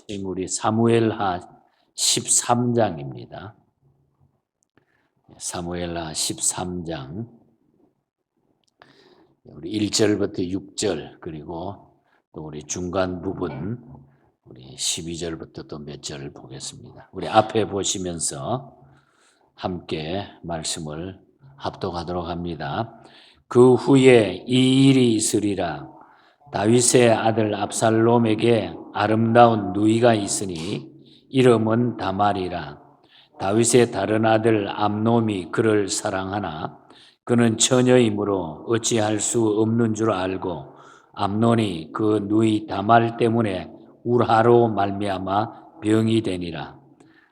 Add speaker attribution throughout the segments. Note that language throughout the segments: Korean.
Speaker 1: 우리 사무엘하 13장입니다. 사무엘하 13장 우리 1절부터 6절 그리고 또 우리 중간 부분 우리 12절부터 또 몇 절 보겠습니다. 우리 앞에 보시면서 함께 말씀을 합독하도록 합니다. 그 후에 이 일이 있으리라. 다윗의 아들 압살롬에게 아름다운 누이가 있으니 이름은 다말이라. 다윗의 다른 아들 암놈이 그를 사랑하나 그는 처녀이므로 어찌할 수 없는 줄 알고 암논이 그 누이 다말 때문에 울하로 말미암아 병이 되니라.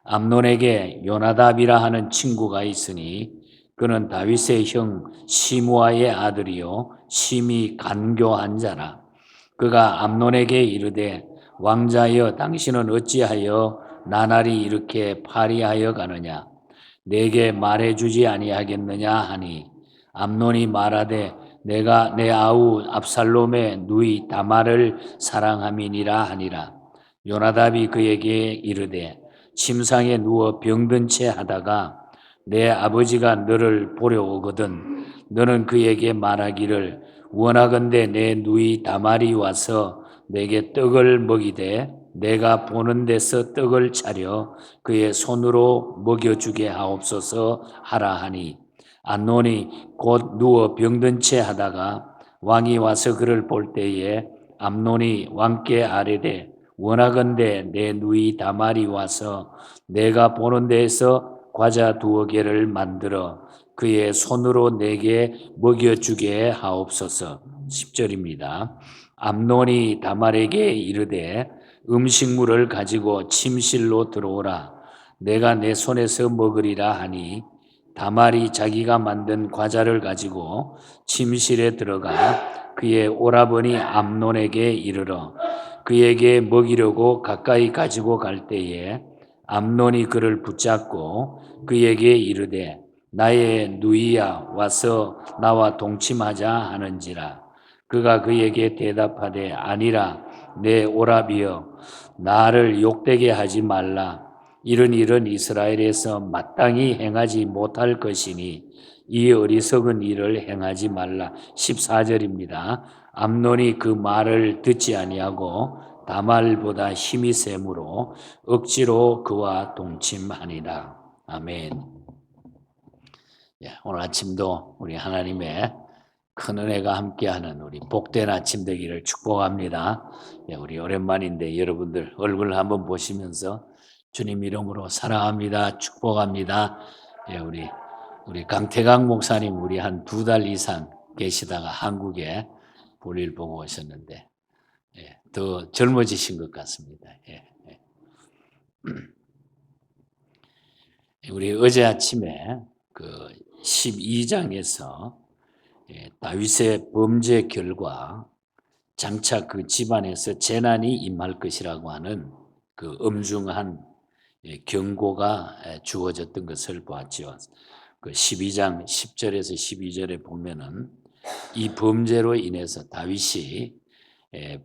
Speaker 1: 암논에게 요나답이라 하는 친구가 있으니 그는 다윗의 형 시므아의 아들이요 심히 간교한 자라. 그가 암논에게 이르되 왕자여 당신은 어찌하여 나날이 이렇게 파리하여 가느냐 내게 말해주지 아니하겠느냐 하니 암논이 말하되 내가 내 아우 압살롬의 누이 다말을 사랑함이니라 하니라. 요나답이 그에게 이르되 침상에 누워 병든 채 하다가 내 아버지가 너를 보려 오거든 너는 그에게 말하기를 원하건대 내 누이 다말이 와서 내게 떡을 먹이되 내가 보는 데서 떡을 차려 그의 손으로 먹여주게 하옵소서 하라 하니 암논이 곧 누워 병든 채 하다가 왕이 와서 그를 볼 때에 암논이 왕께 아뢰되 원하건대 내 누이 다말이 와서 내가 보는 데에서 과자 2개를 만들어 그의 손으로 내게 먹여주게 하옵소서. 10절입니다. 암논이 다말에게 이르되 음식물을 가지고 침실로 들어오라. 내가 내 손에서 먹으리라 하니 다말이 자기가 만든 과자를 가지고 침실에 들어가 그의 오라버니 암논에게 이르러 그에게 먹이려고 가까이 가지고 갈 때에 암논이 그를 붙잡고 그에게 이르되 나의 누이야 와서 나와 동침하자 하는지라. 그가 그에게 대답하되 아니라 내 오라비여 나를 욕되게 하지 말라. 이런 일은 이스라엘에서 마땅히 행하지 못할 것이니 이 어리석은 일을 행하지 말라. 14절입니다. 암논이 그 말을 듣지 아니하고 다말보다 힘이 세므로 억지로 그와 동침하니라. 아멘. 오늘 아침도 우리 하나님의 큰 은혜가 함께하는 우리 복된 아침 되기를 축복합니다. 우리 오랜만인데 여러분들 얼굴 한번 보시면서 주님 이름으로 사랑합니다. 축복합니다. 우리 강태강 목사님 우리 한 2달 이상 계시다가 한국에 볼일 보고 오셨는데 더 젊어지신 것 같습니다. 우리 어제 아침에 그 12장에서 다윗의 범죄 결과 장차 그 집안에서 재난이 임할 것이라고 하는 그 엄중한 경고가 주어졌던 것을 보았죠. 그 12장 10절에서 12절에 보면은 이 범죄로 인해서 다윗이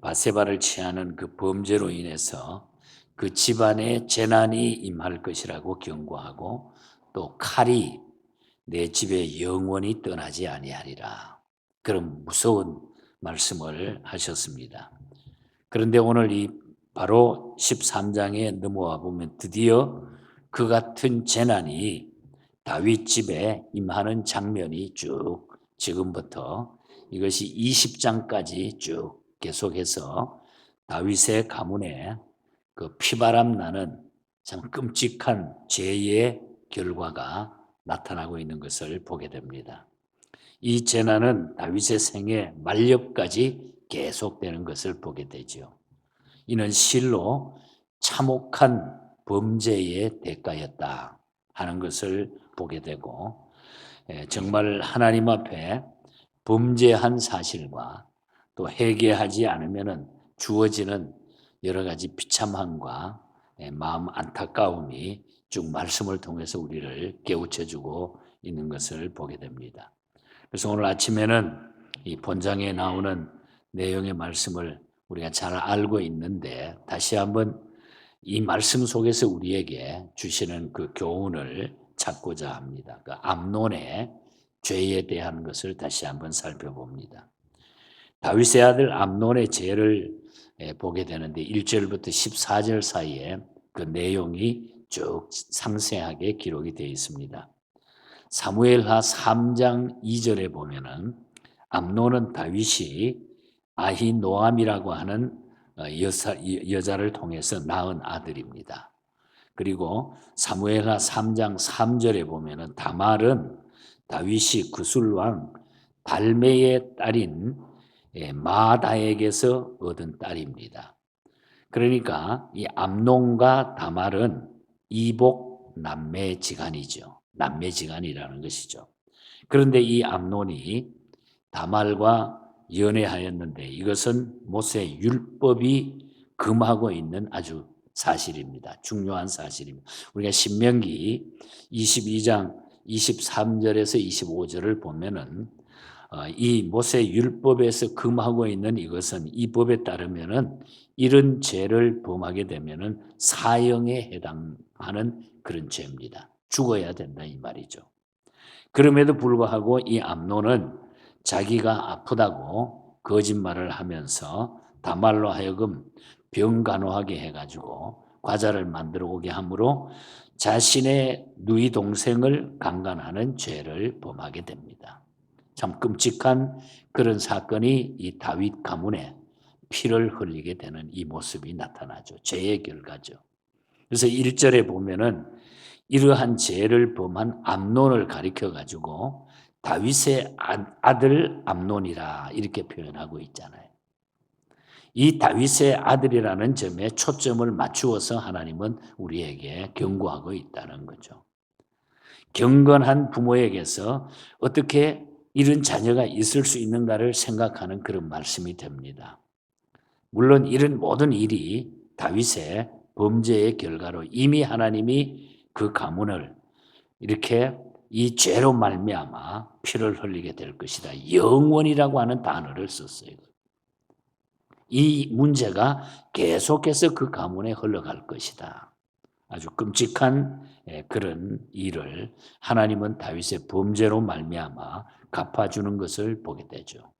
Speaker 1: 바세바를 취하는 그 범죄로 인해서 그 집안에 재난이 임할 것이라고 경고하고 또 칼이 내 집에 영원히 떠나지 아니하리라. 그런 무서운 말씀을 하셨습니다. 그런데 오늘 이 바로 13장에 넘어와 보면 드디어 그 같은 재난이 다윗 집에 임하는 장면이 쭉 지금부터 이것이 20장까지 쭉 계속해서 다윗의 가문에 그 피바람 나는 참 끔찍한 죄의 결과가 나타나고 있는 것을 보게 됩니다. 이 재난은 다윗의 생애 만렵까지 계속되는 것을 보게 되죠. 이는 실로 참혹한 범죄의 대가였다 하는 것을 보게 되고 정말 하나님 앞에 범죄한 사실과 또 회개하지 않으면 주어지는 여러 가지 비참함과 마음 안타까움이 쭉 말씀을 통해서 우리를 깨우쳐주고 있는 것을 보게 됩니다. 그래서 오늘 아침에는 이 본장에 나오는 내용의 말씀을 우리가 잘 알고 있는데 다시 한번 이 말씀 속에서 우리에게 주시는 그 교훈을 찾고자 합니다. 그 암논의 죄에 대한 것을 다시 한번 살펴봅니다. 다윗의 아들 암논의 죄를 보게 되는데 1절부터 14절 사이에 그 내용이 쭉 상세하게 기록이 되어 있습니다. 사무엘하 3장 2절에 보면은 암논은 다윗이 아히노암이라고 하는 여자를 통해서 낳은 아들입니다. 그리고 사무엘하 3장 3절에 보면은 다말은 다윗이 구술왕 달메의 딸인 마다에게서 얻은 딸입니다. 그러니까 이 암논과 다말은 이복 남매지간이죠. 남매지간이라는 것이죠. 그런데 이 암논이 다말과 연애하였는데 이것은 모세 율법이 금하고 있는 아주 사실입니다. 중요한 사실입니다. 우리가 신명기 22장 23절에서 25절을 보면은 이 모세 율법에서 금하고 있는 이것은 이 법에 따르면은 이런 죄를 범하게 되면은 사형에 해당하는 그런 죄입니다. 죽어야 된다 이 말이죠. 그럼에도 불구하고 이 암논은 자기가 아프다고 거짓말을 하면서 다말로 하여금 병 간호하게 해가지고 과자를 만들어 오게 함으로 자신의 누이 동생을 강간하는 죄를 범하게 됩니다. 참 끔찍한 그런 사건이 이 다윗 가문에 피를 흘리게 되는 이 모습이 나타나죠. 죄의 결과죠. 그래서 1절에 보면은 이러한 죄를 범한 암논을 가리켜 가지고 다윗의 아들 암논이라 이렇게 표현하고 있잖아요. 이 다윗의 아들이라는 점에 초점을 맞추어서 하나님은 우리에게 경고하고 있다는 거죠. 경건한 부모에게서 어떻게 이런 자녀가 있을 수 있는가를 생각하는 그런 말씀이 됩니다. 물론 이런 모든 일이 다윗의 범죄의 결과로 이미 하나님이 그 가문을 이렇게 이 죄로 말미암아 피를 흘리게 될 것이다. 영원이라고 하는 단어를 썼어요. 이 문제가 계속해서 그 가문에 흘러갈 것이다. 아주 끔찍한 그런 일을 하나님은 다윗의 범죄로 말미암아 갚아주는 것을 보게 되죠.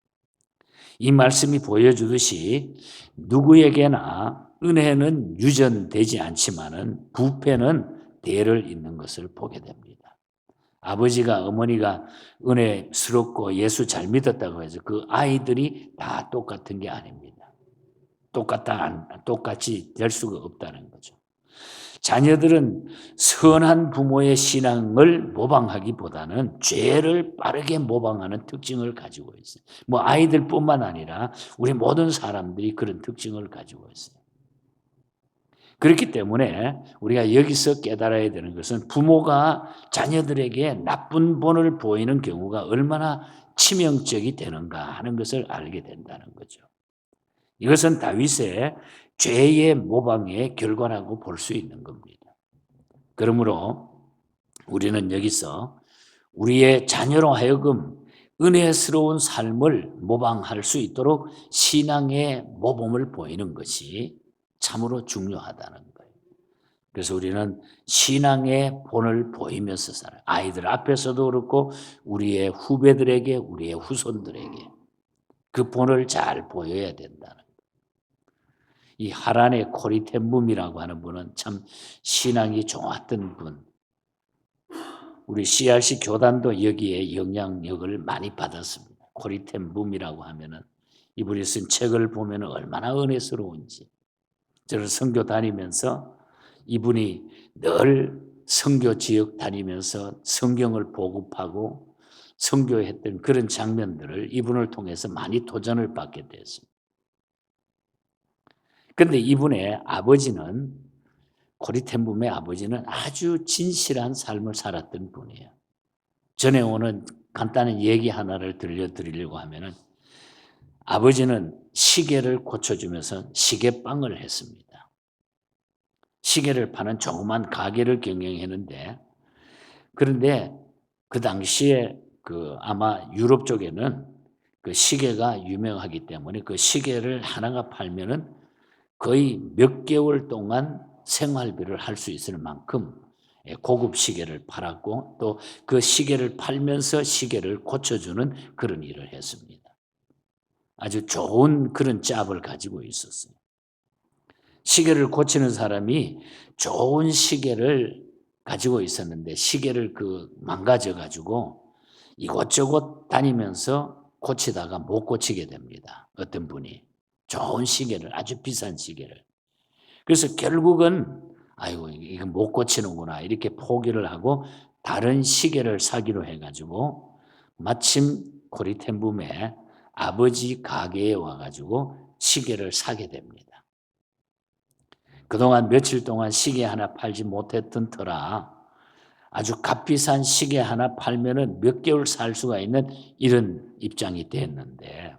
Speaker 1: 이 말씀이 보여주듯이 누구에게나 은혜는 유전되지 않지만은 부패는 대를 잇는 것을 보게 됩니다. 아버지가 어머니가 은혜스럽고 예수 잘 믿었다고 해서 그 아이들이 다 똑같은 게 아닙니다. 똑같이 될 수가 없다는 거죠. 자녀들은 선한 부모의 신앙을 모방하기보다는 죄를 빠르게 모방하는 특징을 가지고 있어요. 뭐 아이들뿐만 아니라 우리 모든 사람들이 그런 특징을 가지고 있어요. 그렇기 때문에 우리가 여기서 깨달아야 되는 것은 부모가 자녀들에게 나쁜 본을 보이는 경우가 얼마나 치명적이 되는가 하는 것을 알게 된다는 거죠. 이것은 다윗의 죄의 모방의 결과라고 볼 수 있는 겁니다. 그러므로 우리는 여기서 우리의 자녀로 하여금 은혜스러운 삶을 모방할 수 있도록 신앙의 모범을 보이는 것이 참으로 중요하다는 거예요. 그래서 우리는 신앙의 본을 보이면서 살아요. 아이들 앞에서도 그렇고 우리의 후배들에게, 우리의 후손들에게 그 본을 잘 보여야 된다는 거예요. 이 하란의 코리텐붐이라고 하는 분은 참 신앙이 좋았던 분. 우리 CRC 교단도 여기에 영향력을 많이 받았습니다. 코리텐붐이라고 하면은 이분이 쓴 책을 보면 얼마나 은혜스러운지. 저를 선교 다니면서 이분이 늘 선교 지역 다니면서 성경을 보급하고 선교했던 그런 장면들을 이분을 통해서 많이 도전을 받게 됐습니다. 그런데 이분의 아버지는 코리텐붐의 아버지는 아주 진실한 삶을 살았던 분이에요. 전에 오는 간단한 얘기 하나를 들려드리려고 하면은 아버지는 시계를 고쳐주면서 시계빵을 했습니다. 시계를 파는 조그만 가게를 경영했는데 그런데 그 당시에 아마 유럽 쪽에는 그 시계가 유명하기 때문에 그 시계를 하나가 팔면은 거의 몇 개월 동안 생활비를 할 수 있을 만큼 고급 시계를 팔았고 또 그 시계를 팔면서 시계를 고쳐주는 그런 일을 했습니다. 아주 좋은 그런 짭을 가지고 있었어요. 시계를 고치는 사람이 좋은 시계를 가지고 있었는데 시계를 망가져 가지고 이곳저곳 다니면서 고치다가 못 고치게 됩니다. 어떤 분이 좋은 시계를 아주 비싼 시계를. 그래서 결국은 아이고 이거 못 고치는구나 이렇게 포기를 하고 다른 시계를 사기로 해가지고 마침 코리텐붐의 아버지 가게에 와가지고 시계를 사게 됩니다. 그동안 며칠 동안 시계 하나 팔지 못했던 터라 아주 값비싼 시계 하나 팔면은 몇 개월 살 수가 있는 이런 입장이 됐는데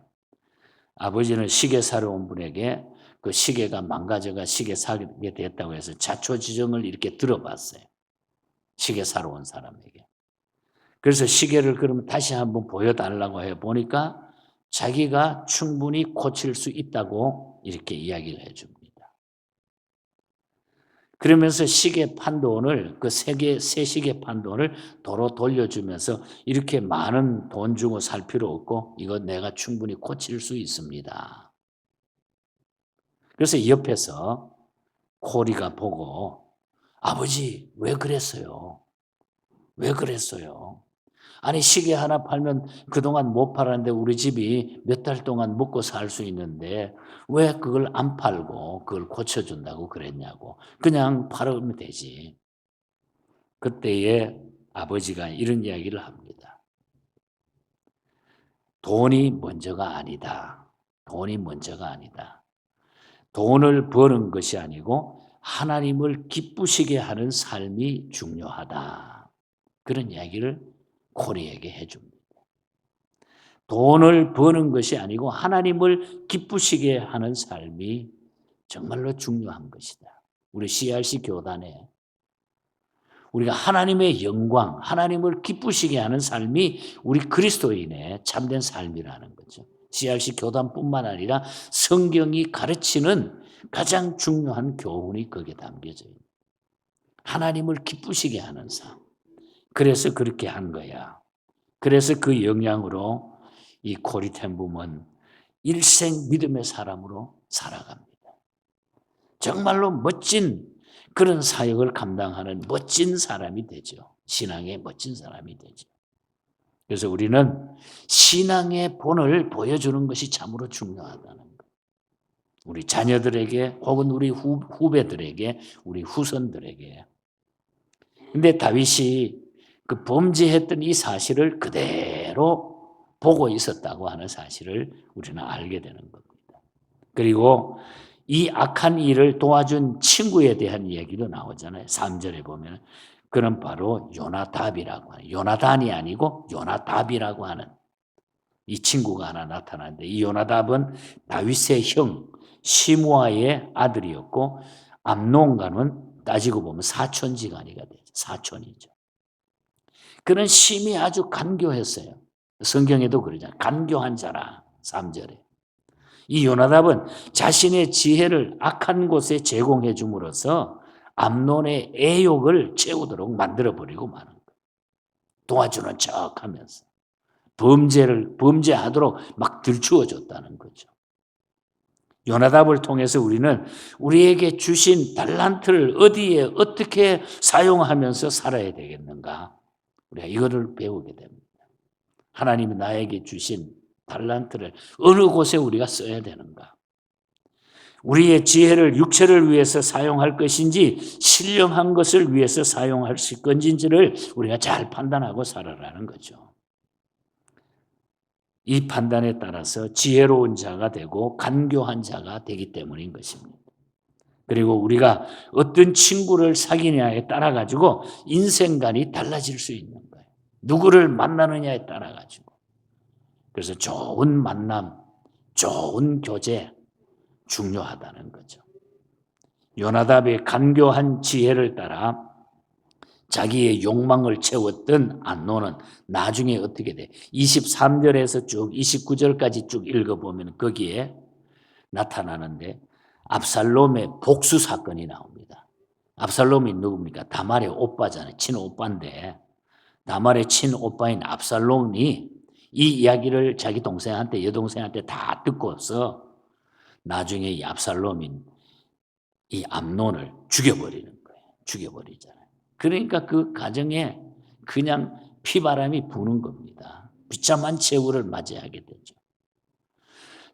Speaker 1: 아버지는 시계 사러 온 분에게 그 시계가 망가져가 시계 사게 됐다고 해서 자초지종을 이렇게 들어봤어요. 시계 사러 온 사람에게. 그래서 시계를 그러면 다시 한번 보여달라고 해보니까 자기가 충분히 고칠 수 있다고 이렇게 이야기를 해줍니다. 그러면서 시계 판 돈을 새 시계 판 돈을 도로 돌려주면서 이렇게 많은 돈 주고 살 필요 없고 이거 내가 충분히 고칠 수 있습니다. 그래서 옆에서 코리가 보고 아버지 왜 그랬어요? 왜 그랬어요? 아니 시계 하나 팔면 그동안 못 팔았는데 우리 집이 몇 달 동안 먹고 살 수 있는데 왜 그걸 안 팔고 그걸 고쳐준다고 그랬냐고. 그냥 팔으면 되지. 그때에 아버지가 이런 이야기를 합니다. 돈이 먼저가 아니다. 돈이 먼저가 아니다. 돈을 버는 것이 아니고 하나님을 기쁘시게 하는 삶이 중요하다. 그런 이야기를 코리에게 해줍니다. 돈을 버는 것이 아니고 하나님을 기쁘시게 하는 삶이 정말로 중요한 것이다. 우리 CRC 교단에 우리가 하나님의 영광, 하나님을 기쁘시게 하는 삶이 우리 그리스도인의 참된 삶이라는 거죠. CRC 교단뿐만 아니라 성경이 가르치는 가장 중요한 교훈이 거기에 담겨져 있는 하나님을 기쁘시게 하는 삶. 그래서 그렇게 한 거야. 그래서 그 영향으로 이 코리텐붐은 일생 믿음의 사람으로 살아갑니다. 정말로 멋진 그런 사역을 감당하는 멋진 사람이 되죠. 신앙의 멋진 사람이 되죠. 그래서 우리는 신앙의 본을 보여주는 것이 참으로 중요하다는 것. 우리 자녀들에게 혹은 우리 후배들에게 우리 후손들에게. 근데 다윗이 그 범죄했던 이 사실을 그대로 보고 있었다고 하는 사실을 우리는 알게 되는 겁니다. 그리고 이 악한 일을 도와준 친구에 대한 얘기도 나오잖아요. 3절에 보면 그는 바로 요나답이라고 하는, 요나단이 아니고 요나답이라고 하는 이 친구가 하나 나타나는데 이 요나답은 다윗의 형 시므아의 아들이었고 암논과는 따지고 보면 사촌지간이가 되죠. 사촌이죠. 그는 심히 아주 간교했어요. 성경에도 그러잖아요. 간교한 자라 3절에. 이 요나답은 자신의 지혜를 악한 곳에 제공해 줌으로써 암논의 애욕을 채우도록 만들어버리고 마는 거예요. 도와주는 척하면서 범죄하도록 막 들추어 줬다는 거죠. 요나답을 통해서 우리는 우리에게 주신 달란트를 어디에 어떻게 사용하면서 살아야 되겠는가? 우리가 이거를 배우게 됩니다. 하나님이 나에게 주신 달란트를 어느 곳에 우리가 써야 되는가? 우리의 지혜를 육체를 위해서 사용할 것인지 신령한 것을 위해서 사용할 건지를 우리가 잘 판단하고 살아라는 거죠. 이 판단에 따라서 지혜로운 자가 되고 간교한 자가 되기 때문인 것입니다. 그리고 우리가 어떤 친구를 사귀냐에 따라 가지고 인생관이 달라질 수 있는 거예요. 누구를 만나느냐에 따라 가지고. 그래서 좋은 만남, 좋은 교제 중요하다는 거죠. 요나답의 간교한 지혜를 따라 자기의 욕망을 채웠던 암논은 나중에 어떻게 돼? 23절에서 쭉 29절까지 쭉 읽어보면 거기에 나타나는데 압살롬의 복수 사건이 나옵니다. 압살롬이 누굽니까? 다말의 오빠잖아요. 친오빠인데 다말의 친오빠인 압살롬이 이 이야기를 자기 동생한테 여동생한테 다 듣고서 나중에 이 압살롬인 이 암논을 죽여버리는 거예요. 죽여버리잖아요. 그러니까 그 가정에 그냥 피바람이 부는 겁니다. 비참한 최후를 맞이하게 되죠.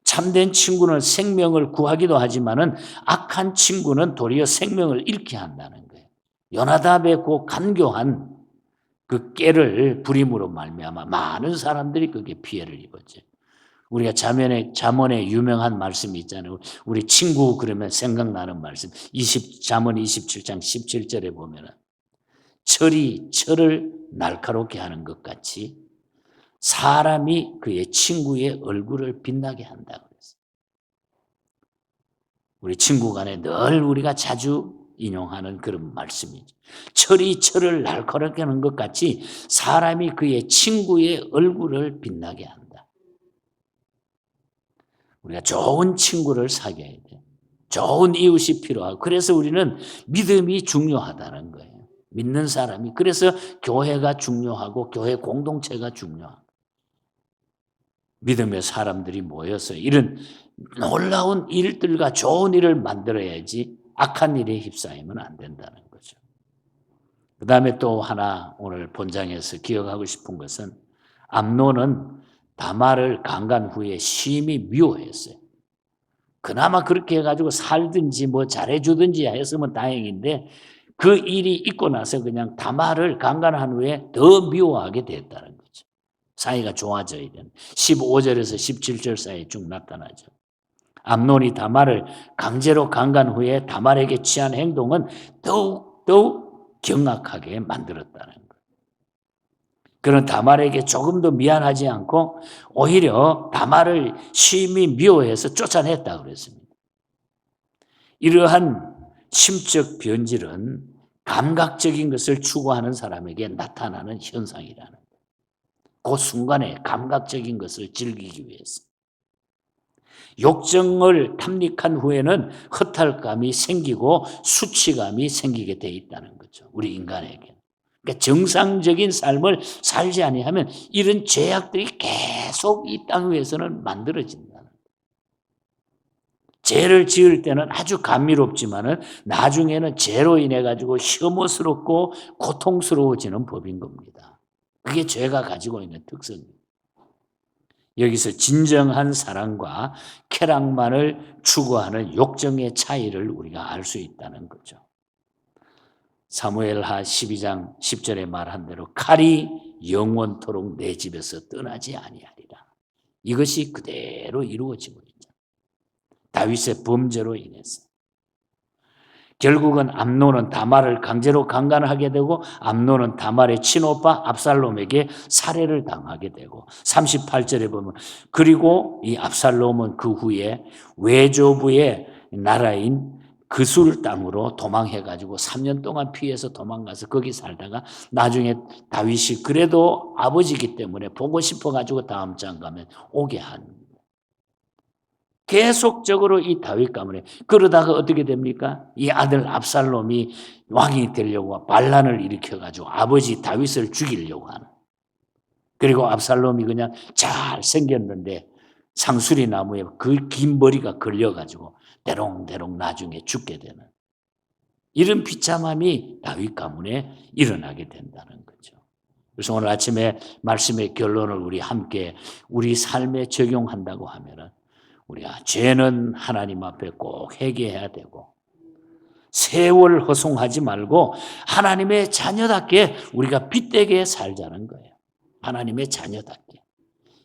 Speaker 1: 참된 친구는 생명을 구하기도 하지만은 악한 친구는 도리어 생명을 잃게 한다는 거예요. 요나답의 그 간교한 그 깨를 부림으로 말미암아 많은 사람들이 그게 피해를 입었죠. 우리가 잠언에 유명한 말씀이 있잖아요. 우리 친구 그러면 생각나는 말씀. 잠언 27장 17절에 보면은 철이 철을 날카롭게 하는 것 같이 사람이 그의 친구의 얼굴을 빛나게 한다고 그랬어요. 우리 친구 간에 늘 우리가 자주 인용하는 그런 말씀이죠. 철이 철을 날카롭게 하는 것 같이 사람이 그의 친구의 얼굴을 빛나게 한다. 우리가 좋은 친구를 사귀어야 돼. 좋은 이웃이 필요하고 그래서 우리는 믿음이 중요하다는 거예요. 믿는 사람이. 그래서 교회가 중요하고 교회 공동체가 중요하고 믿음의 사람들이 모여서 이런 놀라운 일들과 좋은 일을 만들어야지 악한 일에 휩싸이면 안 된다는 거죠. 그 다음에 또 하나 오늘 본장에서 기억하고 싶은 것은 암논은 다말을 강간 후에 심히 미워했어요. 그나마 그렇게 해가지고 살든지 뭐 잘해주든지 했으면 다행인데 그 일이 있고 나서 그냥 다말을 강간한 후에 더 미워하게 됐다는 거죠. 사이가 좋아져야 되는 15절에서 17절 사이에 쭉 나타나죠. 암논이 다말을 강제로 강간 후에 다말에게 취한 행동은 더욱 경악하게 만들었다는 거예요. 그는 다말에게 조금도 미안하지 않고 오히려 다말을 심히 미워해서 쫓아냈다고 그랬습니다. 이러한 심적 변질은 감각적인 것을 추구하는 사람에게 나타나는 현상이라는 거예요. 그 순간에 감각적인 것을 즐기기 위해서. 욕정을 탐닉한 후에는 허탈감이 생기고 수치감이 생기게 돼 있다는 거죠. 우리 인간에게. 그러니까 정상적인 삶을 살지 아니하면 이런 죄악들이 계속 이 땅 위에서는 만들어진다는 거예요. 죄를 지을 때는 아주 감미롭지만은 나중에는 죄로 인해 가지고 혐오스럽고 고통스러워지는 법인 겁니다. 그게 죄가 가지고 있는 특성입니다. 여기서 진정한 사랑과 쾌락만을 추구하는 욕정의 차이를 우리가 알 수 있다는 거죠. 사무엘하 12장 10절에 말한 대로 칼이 영원토록 내 집에서 떠나지 아니하리라. 이것이 그대로 이루어지고 있죠. 다윗의 범죄로 인해서. 결국은 암논은 다말을 강제로 강간하게 되고 암논은 다말의 친오빠 압살롬에게 살해를 당하게 되고 38절에 보면 그리고 이 압살롬은 그 후에 외조부의 나라인 그술 땅으로 도망해가지고 3년 동안 피해서 도망가서 거기 살다가 나중에 다윗이 그래도 아버지이기 때문에 보고 싶어가지고 다음 장 가면 오게 한 계속적으로 이 다윗 가문에 그러다가 어떻게 됩니까? 이 아들 압살롬이 왕이 되려고 반란을 일으켜가지고 아버지 다윗을 죽이려고 하는. 그리고 압살롬이 그냥 잘 생겼는데 상수리 나무에 그 긴 머리가 걸려가지고 대롱대롱 나중에 죽게 되는 이런 비참함이 다윗 가문에 일어나게 된다는 거죠. 그래서 오늘 아침에 말씀의 결론을 우리 함께 우리 삶에 적용한다고 하면은 우리가 죄는 하나님 앞에 꼭 회개해야 되고 세월 허송하지 말고 하나님의 자녀답게 우리가 빛되게 살자는 거예요. 하나님의 자녀답게.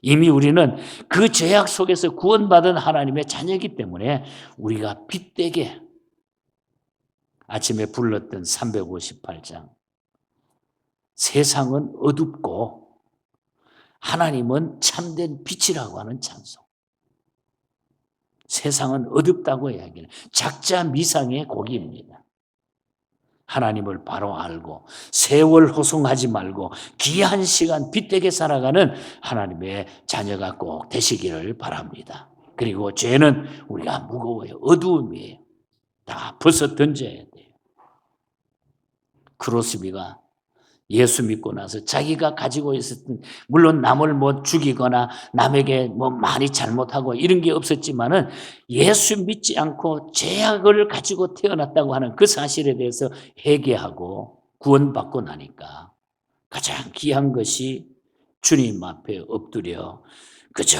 Speaker 1: 이미 우리는 그 죄악 속에서 구원받은 하나님의 자녀이기 때문에 우리가 빛되게 아침에 불렀던 358장 세상은 어둡고 하나님은 참된 빛이라고 하는 찬송. 세상은 어둡다고 이야기해요. 작자 미상의 고기입니다. 하나님을 바로 알고 세월 호송하지 말고 귀한 시간 빛되게 살아가는 하나님의 자녀가 꼭 되시기를 바랍니다. 그리고 죄는 우리가 무거워요. 어두움이에요. 다 벗어 던져야 돼요. 크로스비가 예수 믿고 나서 자기가 가지고 있었던, 물론 남을 뭐 죽이거나 남에게 뭐 많이 잘못하고 이런 게 없었지만은 예수 믿지 않고 죄악을 가지고 태어났다고 하는 그 사실에 대해서 회개하고 구원받고 나니까 가장 귀한 것이 주님 앞에 엎드려 그저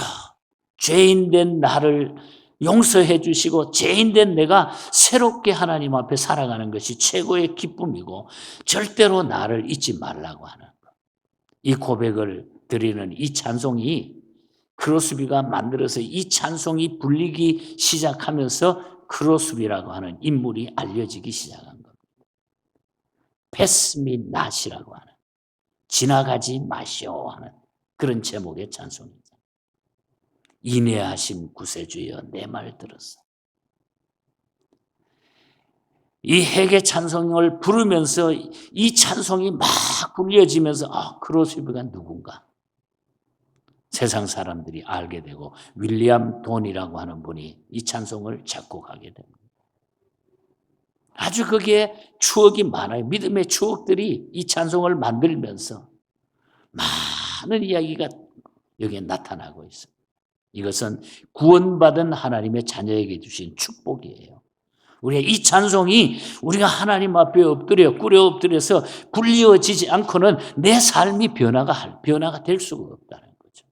Speaker 1: 죄인된 나를 용서해 주시고 죄인된 내가 새롭게 하나님 앞에 살아가는 것이 최고의 기쁨이고 절대로 나를 잊지 말라고 하는 것. 이 고백을 드리는 이 찬송이 크로스비가 만들어서 이 찬송이 불리기 시작하면서 크로스비라고 하는 인물이 알려지기 시작한 겁니다. Pass me not이라고 하는, 지나가지 마시오 하는 그런 제목의 찬송입니다. 인애하신 구세주여 내 말 들었어. 이 회개 찬송을 부르면서 이 찬송이 막 불려지면서 크로스비가 누군가 세상 사람들이 알게 되고 윌리엄 돈이라고 하는 분이 이 찬송을 작곡하게 됩니다. 아주 거기에 추억이 많아요. 믿음의 추억들이 이 찬송을 만들면서 많은 이야기가 여기에 나타나고 있습니다. 이것은 구원받은 하나님의 자녀에게 주신 축복이에요. 우리가 이 찬송이 우리가 하나님 앞에 꿇어 엎드려서 굴려지지 않고는 내 삶이 변화가 될 수가 없다는 거죠.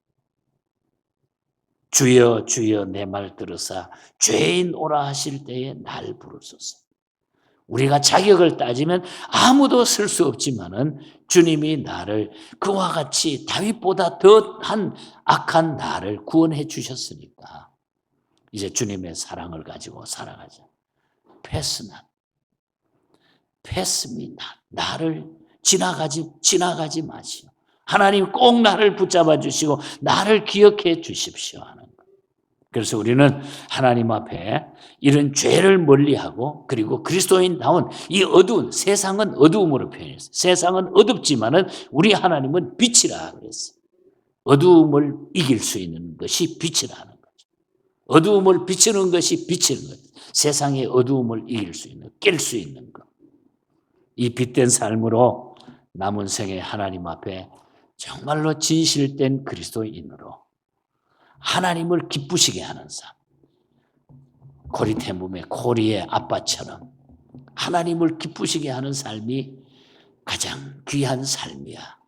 Speaker 1: 주여 주여 내 말 들으사 죄인 오라 하실 때에 날 부르소서. 우리가 자격을 따지면 아무도 쓸 수 없지만은 주님이 나를 그와 같이 다윗보다 더한 악한 나를 구원해 주셨으니까 이제 주님의 사랑을 가지고 살아가자. 패스 me not. 나를 지나가지 마시오. 하나님 꼭 나를 붙잡아 주시고 나를 기억해 주십시오 하는 것. 그래서 우리는 하나님 앞에 이런 죄를 멀리하고 그리고 그리스도인다운 이 어두운, 세상은 어두움으로 표현했어요. 세상은 어둡지만은 우리 하나님은 빛이라 그랬어요. 어두움을 이길 수 있는 것이 빛이라는 거죠. 어두움을 비추는 것이 빛이는 거죠. 세상의 어두움을 이길 수 있는, 깰 수 있는 것. 이 빛된 삶으로 남은 생에 하나님 앞에 정말로 진실된 그리스도인으로 하나님을 기쁘시게 하는 삶. 고리테문의 코리의 아빠처럼 하나님을 기쁘시게 하는 삶이 가장 귀한 삶이야.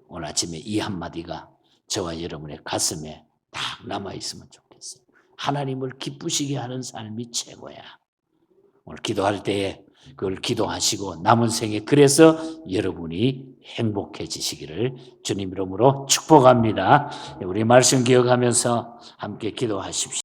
Speaker 1: 오늘 아침에 이 한마디가 저와 여러분의 가슴에 딱 남아있으면 좋겠어요. 하나님을 기쁘시게 하는 삶이 최고야. 오늘 기도할 때에 그걸 기도하시고 남은 생에 그래서 여러분이 행복해지시기를 주님 이름으로 축복합니다. 우리 말씀 기억하면서 함께 기도하십시오.